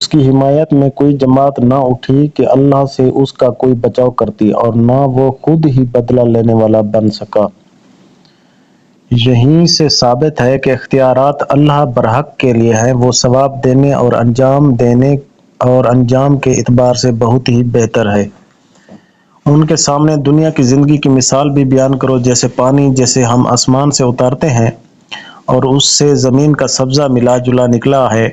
اس کی حمایت میں کوئی جماعت نہ اٹھی کہ اللہ سے اس کا کوئی بچاؤ کرتی، اور نہ وہ خود ہی بدلہ لینے والا بن سکا۔ یہیں سے ثابت ہے کہ اختیارات اللہ برحق کے لیے ہیں، وہ ثواب دینے اور انجام کے اعتبار سے بہت ہی بہتر ہے۔ ان کے سامنے دنیا کی زندگی کی مثال بھی بیان کرو، جیسے پانی جسے ہم آسمان سے اتارتے ہیں اور اس سے زمین کا سبزہ ملا جلا نکلا ہے،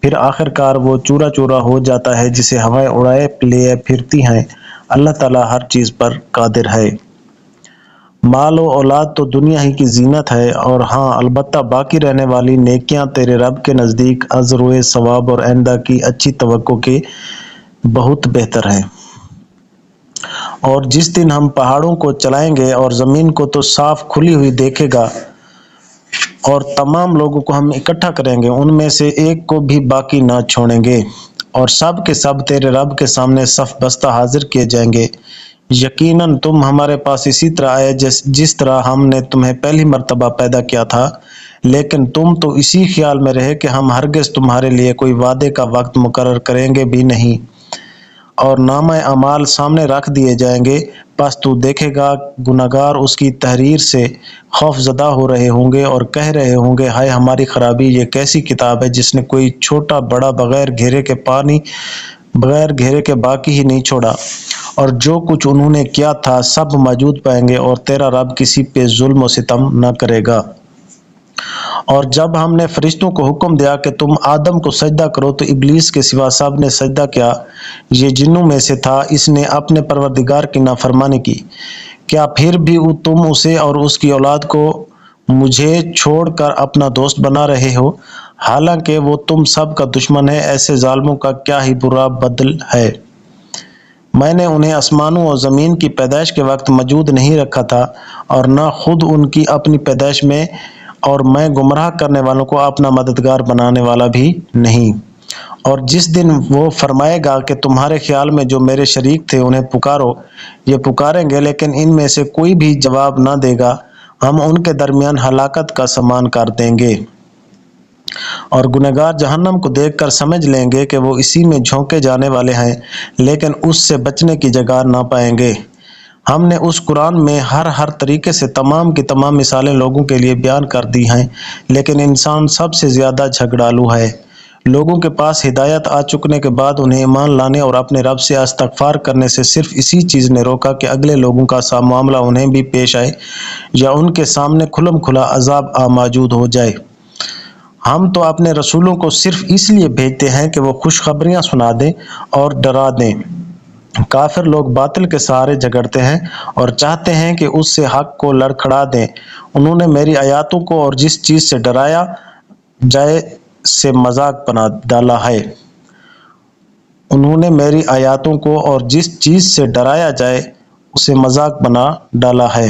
پھر آخر کار وہ چورا چورا ہو جاتا ہے، جسے ہوائیں اڑائے لیے پھرتی ہیں۔ اللہ تعالیٰ ہر چیز پر قادر ہے۔ مال و اولاد تو دنیا ہی کی زینت ہے، اور ہاں البتہ باقی رہنے والی نیکیاں تیرے رب کے نزدیک اجر و ثواب اور آئندہ کی اچھی توقع کے بہت بہتر ہیں۔ اور جس دن ہم پہاڑوں کو چلائیں گے اور زمین کو تو صاف کھلی ہوئی دیکھے گا، اور تمام لوگوں کو ہم اکٹھا کریں گے، ان میں سے ایک کو بھی باقی نہ چھوڑیں گے، اور سب کے سب تیرے رب کے سامنے صف بستہ حاضر کیے جائیں گے۔ یقیناً تم ہمارے پاس اسی طرح آئے جس طرح ہم نے تمہیں پہلی مرتبہ پیدا کیا تھا، لیکن تم تو اسی خیال میں رہے کہ ہم ہرگز تمہارے لیے کوئی وعدے کا وقت مقرر کریں گے بھی نہیں، اور نامہ اعمال سامنے رکھ دیے جائیں گے، پس تو دیکھے گا گناہگار اس کی تحریر سے خوف زدہ ہو رہے ہوں گے اور کہہ رہے ہوں گے، ہائے ہماری خرابی، یہ کیسی کتاب ہے جس نے کوئی چھوٹا بڑا بغیر گھیرے کے باقی ہی نہیں چھوڑا، اور جو کچھ انہوں نے کیا تھا سب موجود پائیں گے، اور تیرا رب کسی پہ ظلم و ستم نہ کرے گا۔ اور جب ہم نے فرشتوں کو حکم دیا کہ تم آدم کو سجدہ کرو تو ابلیس کے سوا سب نے سجدہ کیا۔ یہ جنوں میں سے تھا، اس نے اپنے پروردگار کی نافرمانی کی۔ کیا پھر بھی تم اسے اور اس کی اولاد کو مجھے چھوڑ کر اپنا دوست بنا رہے ہو، حالانکہ وہ تم سب کا دشمن ہے؟ ایسے ظالموں کا کیا ہی برا بدل ہے۔ میں نے انہیں آسمانوں اور زمین کی پیدائش کے وقت موجود نہیں رکھا تھا، اور نہ خود ان کی اپنی پیدائش میں، اور میں گمراہ کرنے والوں کو اپنا مددگار بنانے والا بھی نہیں۔ اور جس دن وہ فرمائے گا کہ تمہارے خیال میں جو میرے شریک تھے انہیں پکارو، یہ پکاریں گے لیکن ان میں سے کوئی بھی جواب نہ دے گا، ہم ان کے درمیان ہلاکت کا سامان کر دیں گے، اور گنہگار جہنم کو دیکھ کر سمجھ لیں گے کہ وہ اسی میں جھونکے جانے والے ہیں، لیکن اس سے بچنے کی جگہ نہ پائیں گے۔ ہم نے اس قرآن میں ہر طریقے سے تمام کی تمام مثالیں لوگوں کے لیے بیان کر دی ہیں، لیکن انسان سب سے زیادہ جھگڑالو ہے۔ لوگوں کے پاس ہدایت آ چکنے کے بعد انہیں ایمان لانے اور اپنے رب سے استغفار کرنے سے صرف اسی چیز نے روکا کہ اگلے لوگوں کا سا معاملہ انہیں بھی پیش آئے، یا ان کے سامنے کھلم کھلا عذاب موجود ہو جائے۔ ہم تو اپنے رسولوں کو صرف اس لیے بھیجتے ہیں کہ وہ خوشخبریاں سنا دیں اور ڈرا دیں۔ کافر لوگ باطل کے سہارے جھگڑتے ہیں اور چاہتے ہیں کہ اس سے حق کو لڑکھڑا دیں۔ انہوں نے میری آیاتوں کو اور جس چیز سے ڈرایا جائے سے مذاق بنا ڈالا ہے۔ انہوں نے میری آیاتوں کو اور جس چیز سے ڈرایا جائے اسے مذاق بنا ڈالا ہے۔